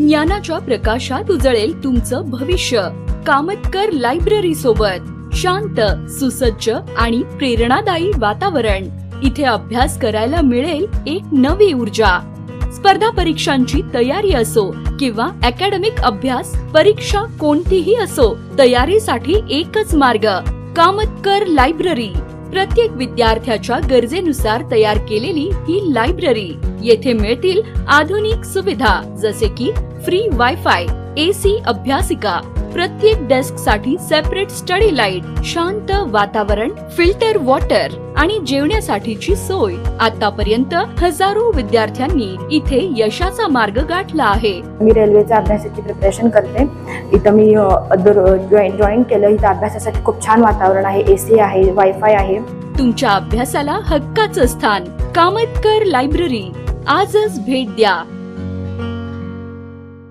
ज्ञानाच्या प्रकाशात उजळेल तुमचं भविष्य. कामतकर लायब्ररी सोबत शांत, सुसज्ज आणि प्रेरणादायी वातावरण. इथे अभ्यास करायला मिळेल एक नवी ऊर्जा. स्पर्धा परीक्षांची तयारी असो किंवा अकॅडमिक अभ्यास, परीक्षा कोणतीही असो, तयारीसाठी एकच मार्ग कामतकर लायब्ररी. प्रत्येक विद्यार्थ्याच्या गरजेनुसार तयार केलेली ही लायब्ररी. येथे मिळतील आधुनिक सुविधा जसे की फ्री वायफाय, AC अभ्यासिका, प्रत्येक डेस्क साठी सेपरेट स्टडी लाईट, शांत वातावरण, फिल्टर वॉटर आणि जेवण्यासाठीची सोय. आतापर्यंत हजारो विद्यार्थ्यांनी इथे यशाचा मार्ग गाठला आहे. मी रेल्वेच्या अभ्यासाची प्रिपरेशन करते. इथं मी जॉईन केलं. इथं अभ्यासासाठी खूप छान वातावरण आहे, AC आहे, वायफाय आहे. तुमच्या अभ्यासाला हक्काचं स्थान कामतकर लायब्ररी. आजच भेट द्या.